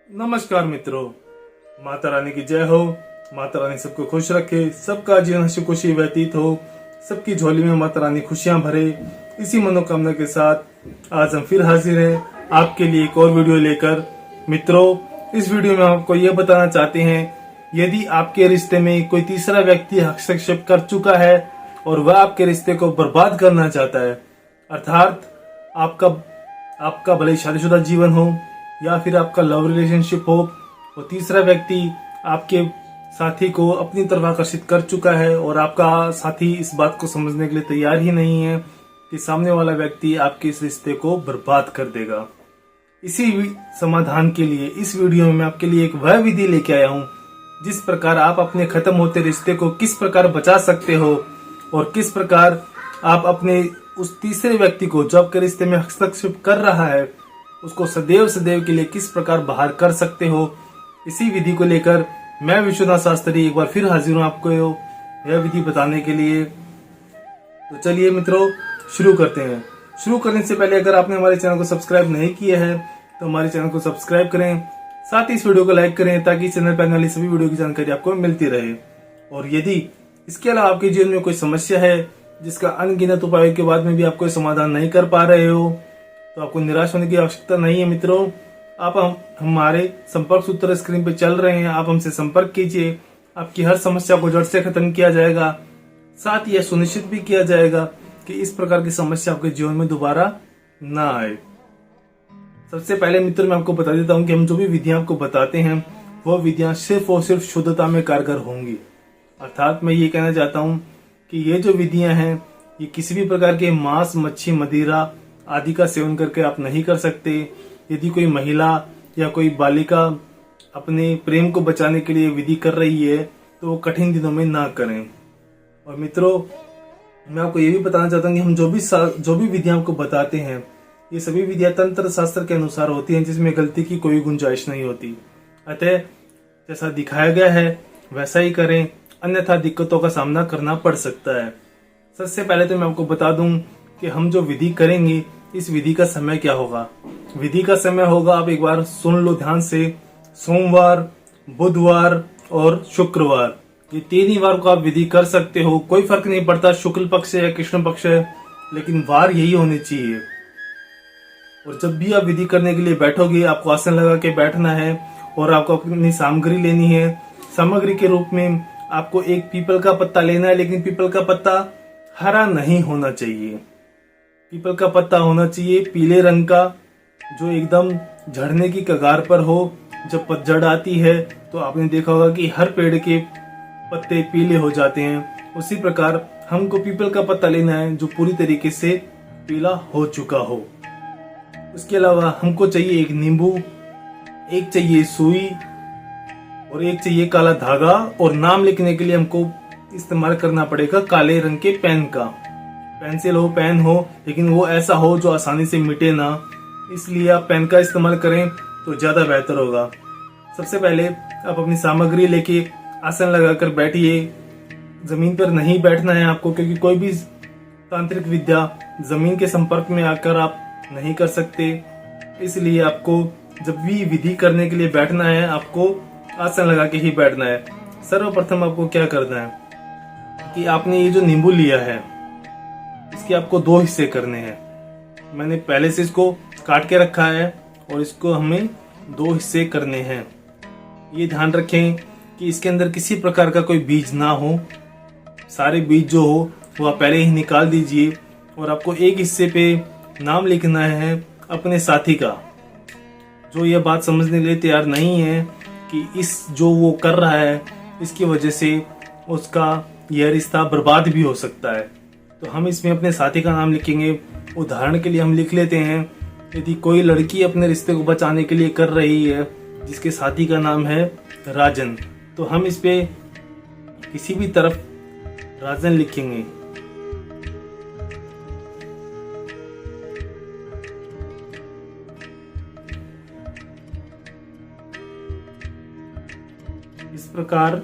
नमस्कार मित्रों, माता रानी की जय हो। माता रानी सबको खुश रखे, सबका जीवन हंसी खुशी व्यतीत हो, सबकी झोली में माता रानी खुशियां भरे। इसी मनोकामना के साथ आज हम फिर हाजिर हैं आपके लिए एक और वीडियो लेकर। मित्रों, इस वीडियो में हम आपको यह बताना चाहते हैं, यदि आपके रिश्ते में कोई तीसरा व्यक्ति हस्तक्षेप कर चुका है और वह आपके रिश्ते को बर्बाद करना चाहता है, अर्थात आपका भले शादीशुदा जीवन हो या फिर आपका लव रिलेशनशिप हो, वो तीसरा व्यक्ति आपके साथी को अपनी तरफ आकर्षित कर चुका है और आपका साथी इस बात को समझने के लिए तैयार ही नहीं है कि सामने वाला व्यक्ति आपके इस रिश्ते को बर्बाद कर देगा। इसी समाधान के लिए इस वीडियो में मैं आपके लिए एक वह विधि लेके आया हूँ जिस प्रकार आप अपने खत्म होते रिश्ते को किस प्रकार बचा सकते हो और किस प्रकार आप अपने उस तीसरे व्यक्ति को जो आपके रिश्ते में हस्तक्षेप कर रहा है उसको सदैव के लिए किस प्रकार बाहर कर सकते हो। इसी विधि को लेकर मैं विश्वनाथ शास्त्री एक बार फिर हाजिर हूँ आपको यह विधि बताने के लिए। तो चलिए मित्रों, शुरू करते हैं। शुरू करने से पहले अगर आपने हमारे चैनल को सब्सक्राइब नहीं किया है तो हमारे चैनल को सब्सक्राइब करें, साथ ही इस वीडियो को लाइक करें ताकि चैनल पर आने वाली सभी वीडियो की जानकारी आपको मिलती रहे। और यदि इसके अलावा आपके जीवन में कोई समस्या है जिसका अनगिनत उपायों के बाद में भी आप कोई समाधान नहीं कर पा रहे हो तो आपको निराश होने की आवश्यकता नहीं है। मित्रों, आप हमारे संपर्क सूत्र स्क्रीन पे चल रहे हैं, आप हमसे संपर्क कीजिए। आपकी हर समस्या को जड़ से खत्म किया जाएगा। साथ ही यह सुनिश्चित भी किया जाएगा कि इस प्रकार की समस्या आपके जीवन में दोबारा ना आए। सबसे पहले मित्रों, मैं आपको बता देता हूँ कि हम जो भी विधियां आपको बताते हैं वह विधियां सिर्फ और सिर्फ शुद्धता में कारगर होंगी। अर्थात मैं ये कहना चाहता हूँ कि ये जो विधियां हैं ये किसी भी प्रकार के मांस, मच्छी, मदिरा आदि का सेवन करके आप नहीं कर सकते। यदि कोई महिला या कोई बालिका अपने प्रेम को बचाने के लिए विधि कर रही है तो वो कठिन दिनों में ना करें। और मित्रों, मैं आपको ये भी बताना चाहता हूँ कि हम जो भी विधियां आपको बताते हैं ये सभी विधियां तंत्र शास्त्र के अनुसार होती हैं, जिसमें गलती की कोई गुंजाइश नहीं होती। अतः जैसा दिखाया गया है वैसा ही करें, अन्यथा दिक्कतों का सामना करना पड़ सकता है। सबसे पहले तो मैं आपको बता दूं कि हम जो विधि करेंगे इस विधि का समय क्या होगा। विधि का समय होगा, आप एक बार सुन लो ध्यान से, सोमवार, बुधवार और शुक्रवार, ये 3 ही वार को आप विधि कर सकते हो। कोई फर्क नहीं पड़ता शुक्ल पक्ष है या कृष्ण पक्ष है, लेकिन वार यही होने चाहिए। और जब भी आप विधि करने के लिए बैठोगे आपको आसन लगा के बैठना है और आपको अपनी सामग्री लेनी है। सामग्री के रूप में आपको एक पीपल का पत्ता लेना है, लेकिन पीपल का पत्ता हरा नहीं होना चाहिए। पीपल का पत्ता होना चाहिए पीले रंग का, जो एकदम झड़ने की कगार पर हो। जब पतझड़ आती है तो आपने देखा होगा कि हर पेड़ के पत्ते पीले हो जाते हैं। उसी प्रकार हमको पीपल का पत्ता लेना है जो पूरी तरीके से पीला हो चुका हो। उसके अलावा हमको चाहिए एक नींबू, एक चाहिए सुई और एक चाहिए काला धागा। और नाम लिखने के लिए हमको इस्तेमाल करना पड़ेगा काले रंग के पेन का। पेंसिल हो, पेन हो, लेकिन वो ऐसा हो जो आसानी से मिटे ना, इसलिए आप पेन का इस्तेमाल करें तो ज्यादा बेहतर होगा। सबसे पहले आप अपनी सामग्री लेके आसन लगाकर बैठिए। जमीन पर नहीं बैठना है आपको, क्योंकि कोई भी तांत्रिक विद्या जमीन के संपर्क में आकर आप नहीं कर सकते। इसलिए आपको जब भी विधि करने के लिए बैठना है आपको आसन लगा के ही बैठना है। सर्वप्रथम आपको क्या करना है कि आपने ये जो नींबू लिया है इसके आपको 2 हिस्से करने हैं। मैंने पहले से इसको काट के रखा है और इसको हमें 2 हिस्से करने हैं। ये ध्यान रखें कि इसके अंदर किसी प्रकार का कोई बीज ना हो। सारे बीज जो हो वो आप पहले ही निकाल दीजिए। और आपको एक हिस्से पे नाम लिखना है अपने साथी का, जो यह बात समझने के लिए तैयार नहीं है कि इस जो वो कर रहा है इसकी वजह से उसका यह रिश्ता बर्बाद भी हो सकता है। तो हम इसमें अपने साथी का नाम लिखेंगे। उदाहरण के लिए हम लिख लेते हैं, यदि कोई लड़की अपने रिश्ते को बचाने के लिए कर रही है जिसके साथी का नाम है राजन, तो हम इस पे किसी भी तरफ राजन लिखेंगे। इस प्रकार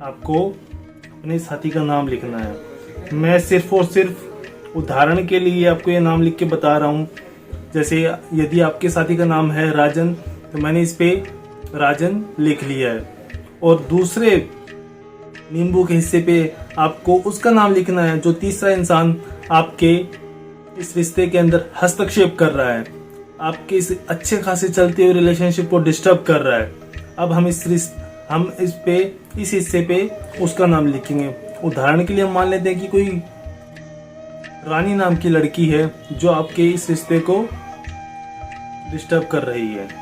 आपको अपने साथी का नाम लिखना है। मैं सिर्फ और सिर्फ उदाहरण के लिए आपको ये नाम लिख के बता रहा हूँ। जैसे यदि आपके साथी का नाम है राजन तो मैंने इस पे राजन लिख लिया है। और दूसरे नींबू के हिस्से पे आपको उसका नाम लिखना है जो तीसरा इंसान आपके इस रिश्ते के अंदर हस्तक्षेप कर रहा है, आपके इस अच्छे खासे चलते हुए रिलेशनशिप को डिस्टर्ब कर रहा है। अब हम इस हिस्से पे उसका नाम लिखेंगे। उदाहरण के लिए हम मान लेते हैं कि कोई रानी नाम की लड़की है जो आपके इस रिश्ते को डिस्टर्ब कर रही है।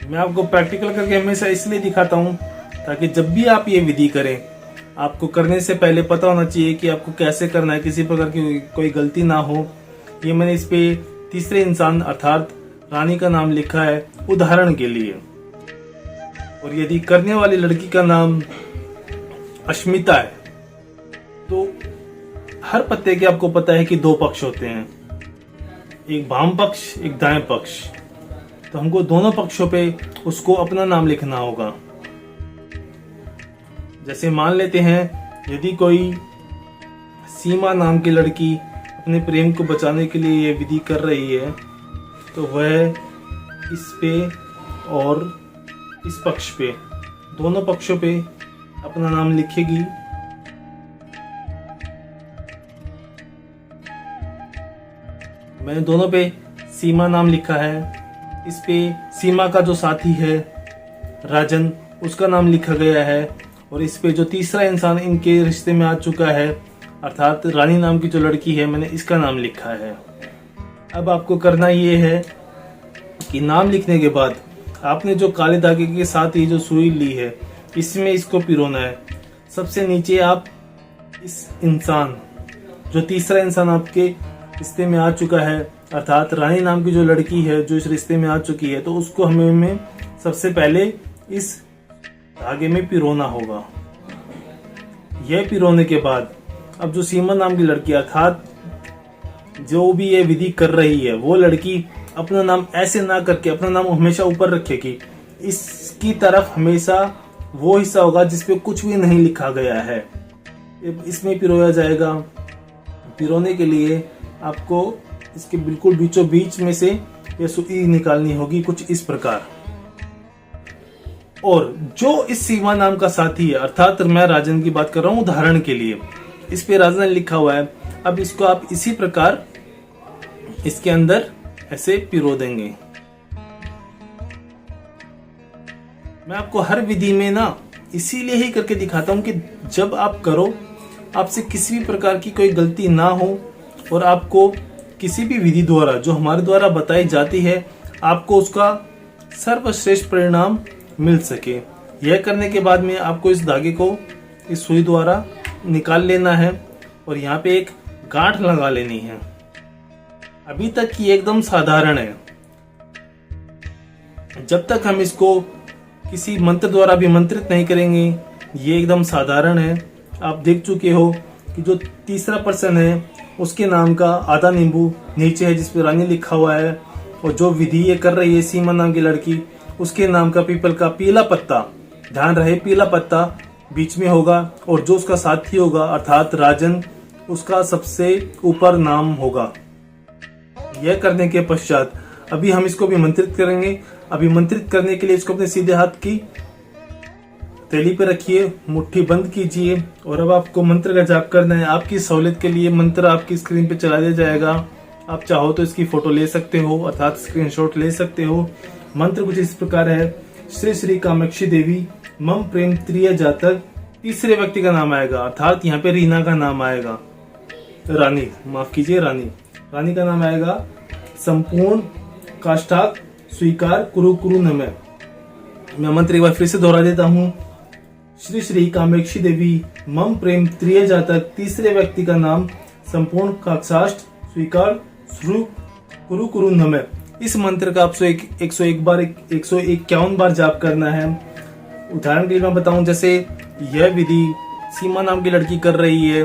मैं आपको प्रैक्टिकल करके हमेशा इसलिए दिखाता हूं ताकि जब भी आप ये विधि करें, आपको करने से पहले पता होना चाहिए कि आपको कैसे करना है, किसी प्रकार की कोई गलती ना हो। ये मैंने इस पे तीसरे इंसान अर्थात रानी का नाम लिखा है उदाहरण के लिए। और यदि करने वाली लड़की का नाम अश्मिता है तो हर पत्ते के आपको पता है कि दो पक्ष होते हैं, एक वाम पक्ष एक दाएं पक्ष। तो हमको दोनों पक्षों पे उसको अपना नाम लिखना होगा। जैसे मान लेते हैं यदि कोई सीमा नाम की लड़की अपने प्रेम को बचाने के लिए ये विधि कर रही है तो वह इस पे और इस पक्ष पे दोनों पक्षों पे अपना नाम लिखेगी। मैंने दोनों पे सीमा नाम लिखा है। इस पे सीमा का जो साथी है राजन उसका नाम लिखा गया है। और इस पे जो तीसरा इंसान इनके रिश्ते में आ चुका है अर्थात रानी नाम की जो लड़की है मैंने इसका नाम लिखा है। अब आपको करना ये है कि नाम लिखने के बाद आपने जो काले धागे के साथ ये जो सुई ली है इसमें इसको पिरोना है। सबसे नीचे आप इस इंसान जो तीसरा इंसान आपके रिश्ते में आ चुका है अर्थात रानी नाम की जो लड़की है जो इस रिश्ते में आ चुकी है तो उसको हमें सबसे पहले इस धागे में पिरोना होगा। यह पिरोने के बाद अब जो सीमा नाम की लड़की अर्थात जो भी ये विधि कर रही है वो लड़की अपना नाम ऐसे ना करके अपना नाम हमेशा ऊपर रखेगी। इसकी तरफ हमेशा वो हिस्सा होगा जिसपे कुछ भी नहीं लिखा गया है, इसमें पिरोया जाएगा। पिरोने के लिए आपको इसके बिल्कुल बीचों बीच में से ये सुई निकालनी होगी कुछ इस प्रकार। और जो इस सीमा नाम का साथी है अर्थात मैं राजन की बात कर रहा हूं उदाहरण के लिए, इस पे राजन लिखा हुआ है। अब इसको आप इसी प्रकार इसके अंदर ऐसे पिरो देंगे। मैं आपको हर विधि में ना इसीलिए ही करके दिखाता हूं कि जब आप करो आपसे किसी भी प्रकार की कोई गलती ना हो और आपको किसी भी विधि द्वारा जो हमारे द्वारा बताई जाती है आपको उसका सर्वश्रेष्ठ परिणाम मिल सके। यह करने के बाद में आपको इस धागे को इस सुई द्वारा निकाल लेना है और यहाँ पे एक गांठ लगा लेनी है। अभी तक ये एकदम साधारण है। जब तक हम इसको किसी मंत्र द्वारा अभिमंत्रित नहीं करेंगे ये एकदम साधारण है। आप देख चुके हो कि जो तीसरा पर्सन है उसके नाम का आधा नींबू नीचे है जिसपे रानी लिखा हुआ है और जो विधि ये कर रही है सीमा नाम की लड़की उसके नाम का पीपल का पीला पत्ता, ध्यान रहे पीला पत्ता बीच में होगा और जो उसका साथी होगा अर्थात राजन उसका सबसे ऊपर नाम होगा। यह करने के पश्चात अभी हम इसको अभिमंत्रित करेंगे। अभिमंत्रित करने के लिए इसको अपने सीधे हाथ की थैली पे रखिए, मुट्ठी बंद कीजिए और अब आपको मंत्र का जाप करना है। आपकी सहूलियत के लिए मंत्र आपकी स्क्रीन पे चला दिया जाएगा। आप चाहो तो इसकी फोटो ले सकते हो अर्थात स्क्रीनशॉट ले सकते हो। मंत्र कुछ इस प्रकार है। श्री श्री कामाक्षी देवी मम प्रेम प्रिय जातक, तीसरे व्यक्ति का नाम आएगा अर्थात यहाँ पे रीना का नाम आएगा, रानी माफ कीजिए रानी का नाम आएगा। संपूर्ण काष्ठाक स्वीकार कुरु कुरु नमः। मैं मंत्र एक बार फिर से दोहरा देता हूँ। श्री श्री कामाक्षी देवी मम प्रेम प्रिय जातक, तीसरे व्यक्ति का नाम संपूर्ण काक्षाष्ट स्वीकार कुरु कुरु नमः। इस मंत्र का आपको 151 बार जाप करना है। उदाहरण के लिए मैं बताऊं, जैसे यह विधि सीमा नाम की लड़की कर रही है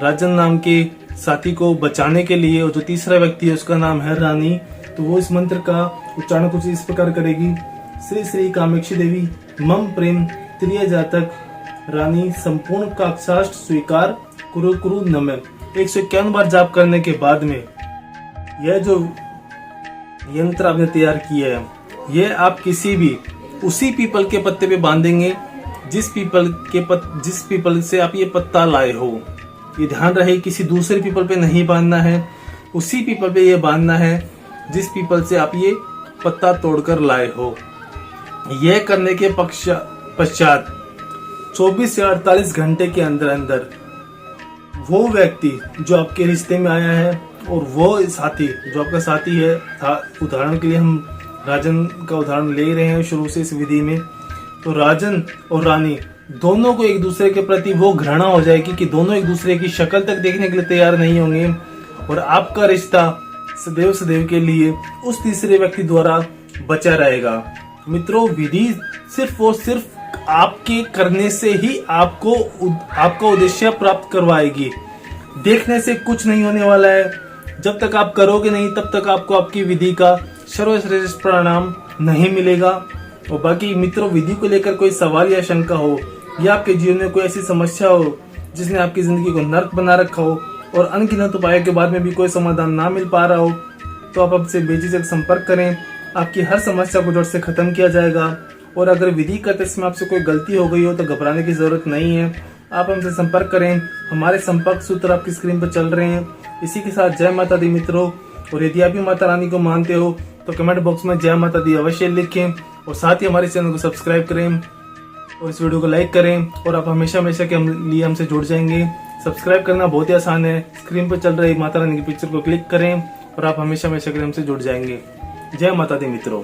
राजन नाम के साथी को बचाने के लिए और जो तीसरा व्यक्ति है उसका नाम है रानी, तो वो इस मंत्र का उच्चारण कुछ इस प्रकार करेगी। श्री श्री कामाक्षी देवी मम प्रेम प्रिय जातक रानी संपूर्ण काक्षाष्ट स्वीकार कुरु कुरु नमः 151 बार जाप करने के बाद में यह जो यंत्र आपने तैयार किया है, यह आप किसी भी उसी पीपल के पत्ते पे बांधेंगे जिस पीपल से आप ये पत्ता लाए हो। ये ध्यान रहे किसी दूसरे पीपल पे नहीं बांधना है, उसी पीपल पे ये बांधना है जिस पीपल से आप ये पत्ता तोड़कर लाए हो। यह करने के पश्चात 24 से 48 घंटे के अंदर अंदर वो व्यक्ति जो आपके रिश्ते में आया है और वो साथी जो आपका साथी है, उदाहरण के लिए हम राजन का उदाहरण ले रहे हैं शुरू से इस विधि में, तो राजन और रानी दोनों को एक दूसरे के प्रति वो घृणा हो जाएगी कि दोनों एक दूसरे की शक्ल तक देखने के लिए तैयार नहीं होंगे और आपका रिश्ता सदैव सदैव के लिए उस तीसरे व्यक्ति द्वारा बचा रहेगा। मित्रों, विधि सिर्फ और सिर्फ आपके करने से ही आपका उद्देश्य प्राप्त करवाएगी। देखने से कुछ नहीं होने वाला है। जब तक आप करोगे नहीं तब तक आपको आपकी विधि का सर्वश्रेष्ठ परिणाम नहीं मिलेगा। और बाकी मित्रों, विधि को लेकर कोई सवाल या शंका हो या आपके जीवन में कोई ऐसी समस्या हो जिसने आपकी जिंदगी को नर्क बना रखा हो और अनगिनत उपायों के बाद में भी कोई समाधान ना मिल पा रहा हो, तो आप हमसे बेझिझक संपर्क करें। आपकी हर समस्या को जड़ से खत्म किया जाएगा। और अगर विधि करते समय आपसे कोई गलती हो गई हो तो घबराने की जरूरत नहीं है। आप हमसे संपर्क करें। हमारे संपर्क सूत्र आपकी स्क्रीन पर चल रहे हैं। इसी के साथ जय माता दी मित्रों। और यदि आप भी माता रानी को मानते हो तो कमेंट बॉक्स में जय माता दी अवश्य लिखें और साथ ही हमारे चैनल को सब्सक्राइब करें और इस वीडियो को लाइक करें और आप हमेशा के लिए हमसे जुड़ जाएंगे। सब्सक्राइब करना बहुत ही आसान है। स्क्रीन पर चल रही माता रानी की पिक्चर को क्लिक करें और आप हमेशा के लिए हमसे जुड़ जाएंगे। जय माता दी मित्रों।